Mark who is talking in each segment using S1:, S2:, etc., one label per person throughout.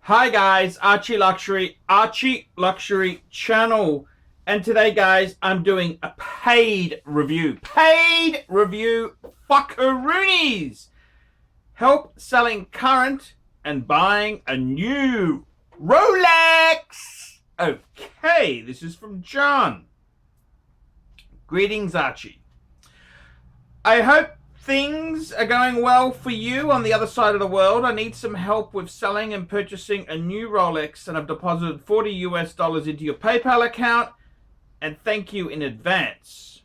S1: Hi guys, Archie Luxury channel. And today guys, I'm doing a paid review. Fuckaroonies. Help selling current and buying a new Rolex. Okay, this is from John. Greetings, Archie. I hope things are going well for you on the other side of the world. I need some help with selling and purchasing a new Rolex, and I've deposited $40 into your PayPal account, and thank you in advance.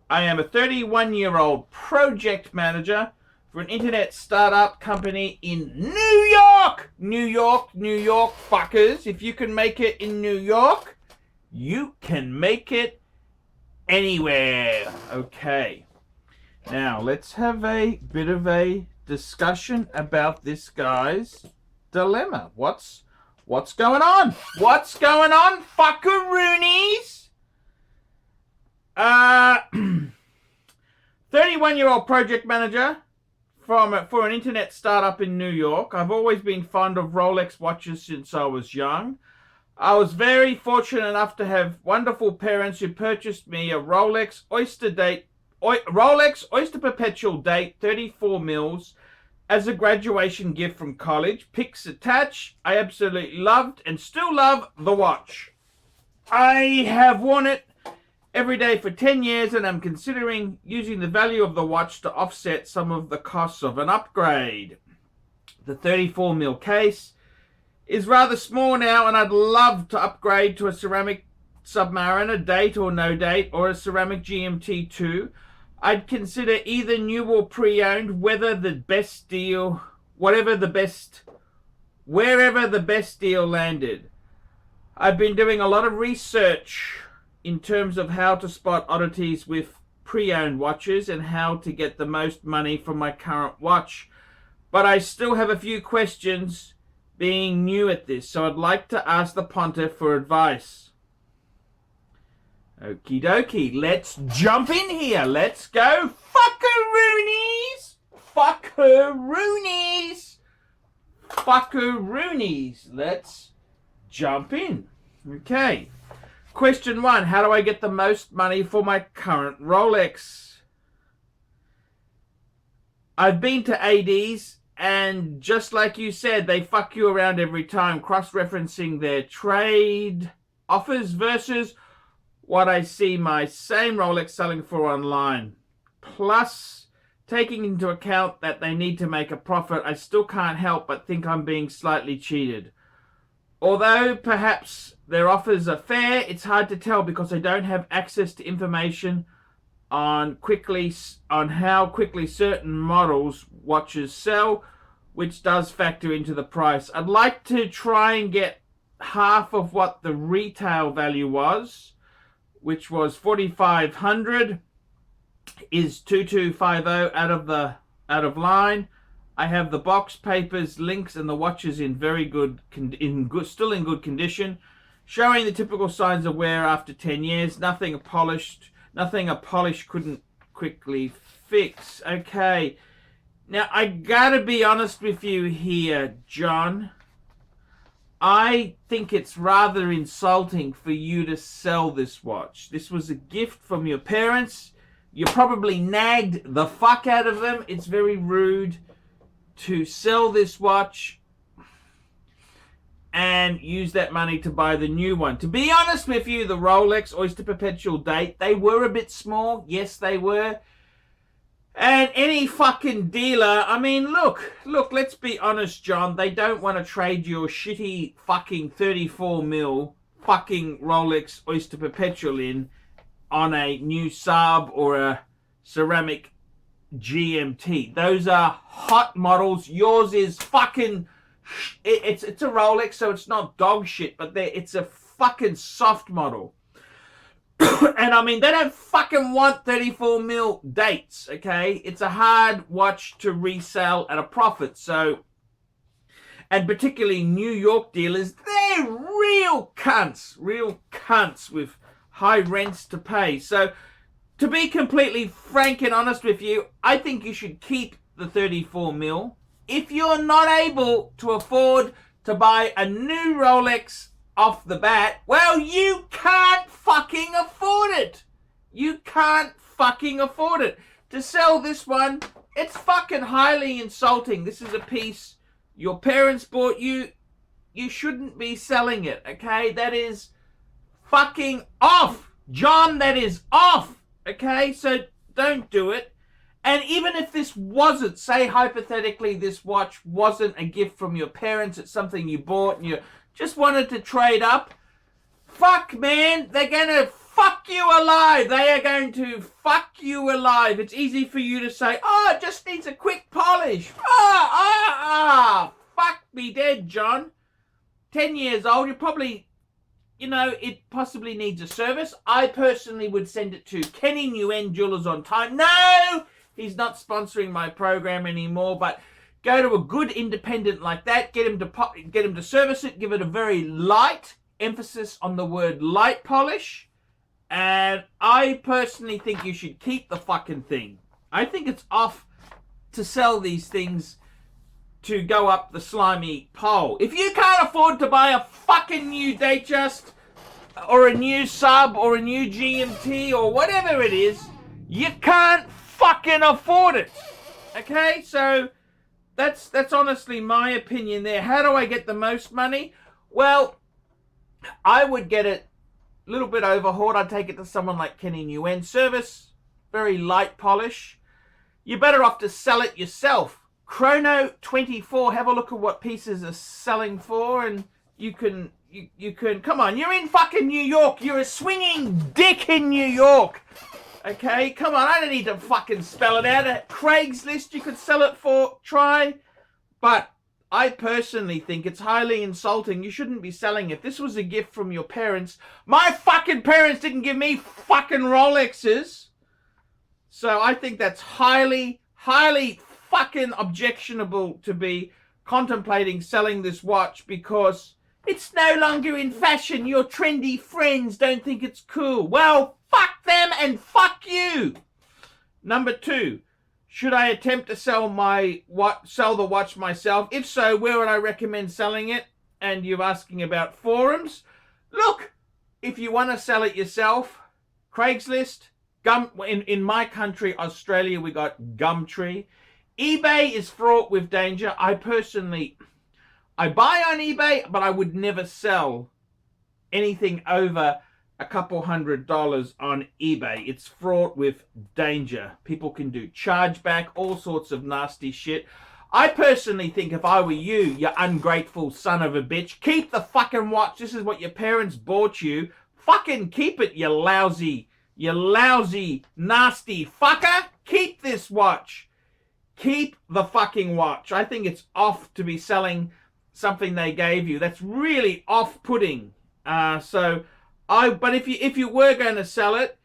S1: I am a 31-year-old project manager for an internet startup company in New York. New York, fuckers. If you can make it in New York, you can make it anywhere. Okay. Now, let's have a bit of a discussion about this guy's dilemma. What's going on? What's going on, fuckaroonies? 31-year-old project manager for an internet startup in New York. I've always been fond of Rolex watches since I was young. I was very fortunate enough to have wonderful parents who purchased me a Rolex Oyster Perpetual date 34 mils as a graduation gift from college. Pics attached. I absolutely loved and still love the watch. I have worn it every day for 10 years and I'm considering using the value of the watch to offset some of the costs of an upgrade. The 34 mil case is rather small now and I'd love to upgrade to a ceramic Submariner, date or no date, or a ceramic GMT2. I'd consider either new or pre-owned, wherever the best deal landed. I've been doing a lot of research in terms of how to spot oddities with pre-owned watches and how to get the most money from my current watch. But I still have a few questions being new at this, so I'd like to ask the Pontiff for advice. Okie dokie, let's jump in here. Let's go. Fuckaroonies. Let's jump in. Okay. Question 1. How do I get the most money for my current Rolex? I've been to ADs, and just like you said, they fuck you around every time, cross-referencing their trade offers versus what I see my same Rolex selling for online. Plus, taking into account that they need to make a profit, I still can't help but think I'm being slightly cheated. Although perhaps their offers are fair, it's hard to tell because I don't have access to information on how quickly certain models watches sell, which does factor into the price. I'd like to try and get half of what the retail value was, which was $4,500, is 2250 out of line. I have the box, papers, links, and the watch is in still in good condition, showing the typical signs of wear after 10 years. Nothing a polish couldn't quickly fix. Okay, now I gotta be honest with you here, John. I think it's rather insulting for you to sell this watch. This was a gift from your parents. You probably nagged the fuck out of them. It's very rude to sell this watch and use that money to buy the new one. To be honest with you, the Rolex Oyster Perpetual date, they were a bit small. Yes, they were. And any fucking dealer, I mean, look, let's be honest, John. They don't want to trade your shitty fucking 34 mil fucking Rolex Oyster Perpetual in on a new Saab or a ceramic GMT. Those are hot models. Yours is fucking, it's a Rolex, so it's not dog shit, but it's a fucking soft model. And I mean, they don't fucking want 34 mil dates, okay? It's a hard watch to resell at a profit. So, and particularly New York dealers, they're real cunts with high rents to pay. So, to be completely frank and honest with you, I think you should keep the 34 mil. If you're not able to afford to buy a new Rolex off the bat, well, you can't fucking afford it. You can't fucking afford it. To sell this one, it's fucking highly insulting. This is a piece your parents bought you. You shouldn't be selling it, okay? That is fucking off. John, that is off, okay? So don't do it. And even if this wasn't, say hypothetically this watch wasn't a gift from your parents, it's something you bought and you just wanted to trade up, fuck, man, they're going to fuck you alive. They are going to fuck you alive. It's easy for you to say, oh, it just needs a quick polish. Fuck me dead, John. 10 years old, you probably, it possibly needs a service. I personally would send it to Kenny Nguyen Jewellers on Time. No, he's not sponsoring my program anymore, but go to a good independent like that, get him to service it, give it a very light emphasis on the word light polish, and I personally think you should keep the fucking thing. I think it's off to sell these things to go up the slimy pole. If you can't afford to buy a fucking new Datejust or a new Sub or a new GMT or whatever it is, you can't fucking afford it. Okay, so that's honestly my opinion there. How do I get the most money? Well, I would get it a little bit overhauled. I'd take it to someone like Kenny Nguyen. Service, very light polish. You're better off to sell it yourself. Chrono 24, have a look at what pieces are selling for, and you can, come on, you're in fucking New York. You're a swinging dick in New York. Okay, come on, I don't need to fucking spell it out. At Craigslist, you could sell it for, but I personally think it's highly insulting. You shouldn't be selling it. This was a gift from your parents. My fucking parents didn't give me fucking Rolexes. So I think that's highly, highly fucking objectionable to be contemplating selling this watch because it's no longer in fashion. Your trendy friends don't think it's cool. Well, fuck them and fuck you. Number 2, should I attempt to sell the watch myself? If so, where would I recommend selling it? And you're asking about forums. Look, if you want to sell it yourself, Craigslist, in my country, Australia, we got Gumtree. eBay is fraught with danger. I buy on eBay, but I would never sell anything over a couple $100 on eBay. It's fraught with danger. People can do chargeback, all sorts of nasty shit. I personally think if I were you ungrateful son of a bitch, keep the fucking watch. This is what your parents bought you. Fucking keep it, you lousy, nasty fucker. Keep this watch. Keep the fucking watch. I think it's off to be selling something they gave you. That's really off-putting. But if you were going to sell it,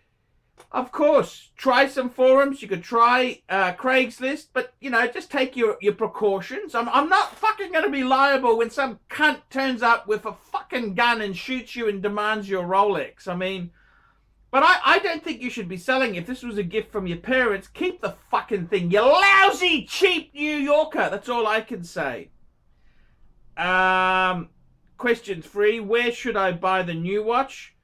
S1: of course, try some forums. You could try Craigslist, but just take your precautions. I'm not fucking going to be liable when some cunt turns up with a fucking gun and shoots you and demands your Rolex. But I don't think you should be selling it. If this was a gift from your parents, keep the fucking thing, you lousy, cheap New Yorker. That's all I can say. Question 3, where should I buy the new watch?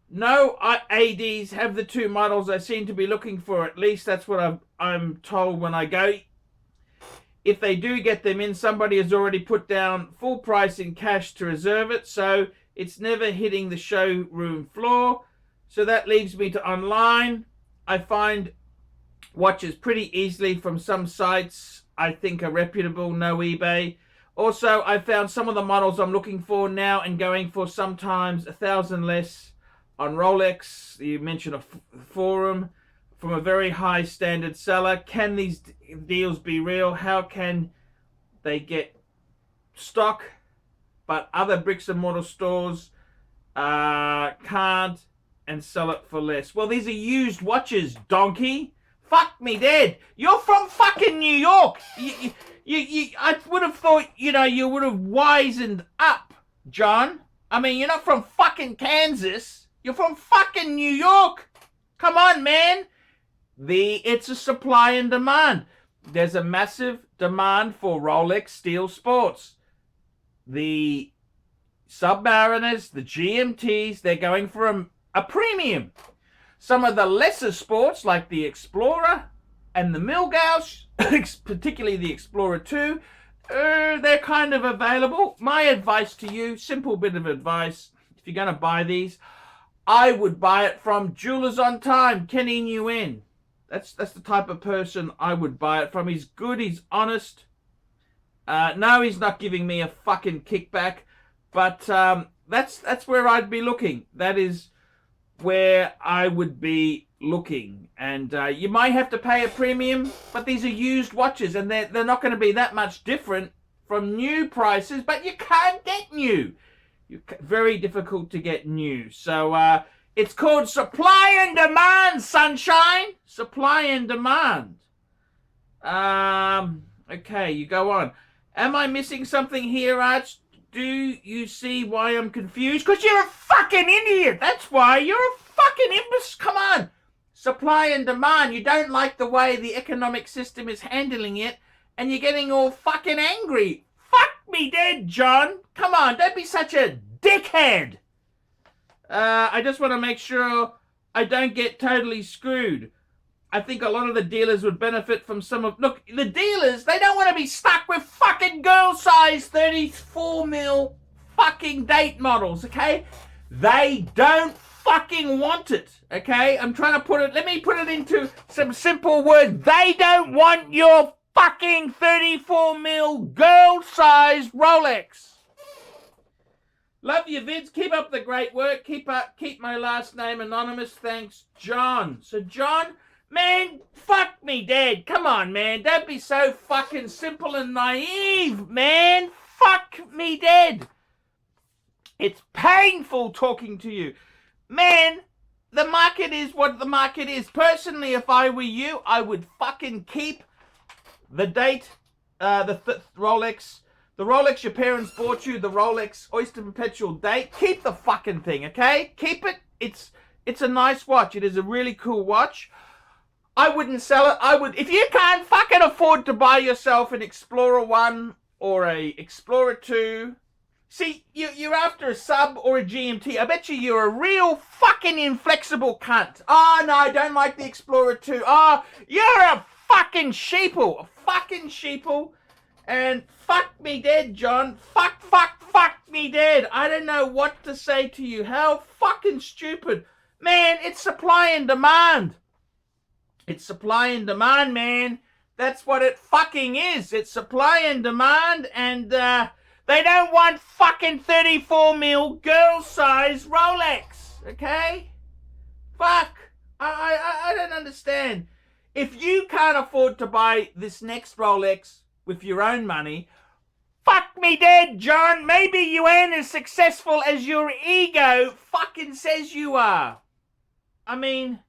S1: No ADs have the 2 models I seem to be looking for. At least that's what I'm told when I go. If they do get them in, somebody has already put down full price in cash to reserve it, so it's never hitting the showroom floor. So that leaves me to online. I find watches pretty easily from some sites I think are reputable, no eBay. Also, I found some of the models I'm looking for now and going for sometimes $1,000 less on Rolex. You mentioned a forum from a very high standard seller. Can these deals be real? How can they get stock but other bricks and mortar stores can't and sell it for less? Well, these are used watches, donkey. Fuck me dead. You're from fucking New York. I would have thought, you would have wisened up, John. You're not from fucking Kansas. You're from fucking New York. Come on, man. It's a supply and demand. There's a massive demand for Rolex Steel Sports. the Submariners, the GMTs, they're going for a premium. Some of the lesser sports, like the Explorer and the Milgauss, particularly the Explorer 2, they're kind of available. My advice to you, simple bit of advice, if you're going to buy these, I would buy it from Jewelers on Time, Kenny Nguyen. That's the type of person I would buy it from. He's good, he's honest. No, he's not giving me a fucking kickback, but that's where I'd be looking. That is where I would be looking. And you might have to pay a premium, but these are used watches, and they're not going to be that much different from new prices, but you can't get new. Very difficult to get new. So it's called supply and demand, sunshine. Supply and demand. Okay, you go on. Am I missing something here, Arch? Do you see why I'm confused? Because you're a fucking idiot. That's why. You're a fucking imbecile. Come on. Supply and demand. You don't like the way the economic system is handling it, and you're getting all fucking angry. Fuck me dead, John. Come on, don't be such a dickhead. I just want to make sure I don't get totally screwed. I think a lot of the dealers would benefit from some of... Look, the dealers, they don't want to be stuck with fucking girl size 34 mil fucking date models, okay? They don't fucking want it, okay? I'm trying to put it... Let me put it into some simple words. They don't want your fucking 34 mil girl size Rolex. Love your vids. Keep up the great work. Keep my last name anonymous. Thanks, John. So, John... Man, fuck me dead. Come on, man. Don't be so fucking simple and naive, man. Fuck me dead. It's painful talking to you. Man, the market is what the market is. Personally, if I were you, I would fucking keep the date, the Rolex. The Rolex your parents bought you, the Rolex Oyster Perpetual date. Keep the fucking thing, okay? Keep it. It's a nice watch. It is a really cool watch. I wouldn't sell it. I would, if you can't fucking afford to buy yourself an Explorer 1 or a Explorer 2. See, you're after a sub or a GMT. I bet you're a real fucking inflexible cunt. Oh, no, I don't like the Explorer 2. Oh, you're a fucking sheeple. A fucking sheeple. And fuck me dead, John. Fuck me dead. I don't know what to say to you. How fucking stupid. Man, it's supply and demand. It's supply and demand, man. That's what it fucking is. It's supply and demand, and they don't want fucking 34 mil girl size Rolex, okay? Fuck. I don't understand. If you can't afford to buy this next Rolex with your own money, fuck me dead, John. Maybe you ain't as successful as your ego fucking says you are. I mean...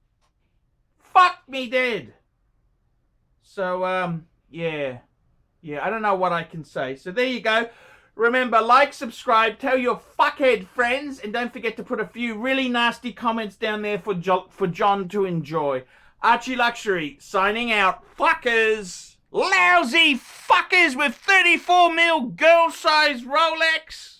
S1: Fuck me dead. So, yeah, I don't know what I can say. So there you go. Remember, like, subscribe, tell your fuckhead friends, and don't forget to put a few really nasty comments down there for John to enjoy. Archie Luxury, signing out. Fuckers. Lousy fuckers with 34 mil girl-size Rolex.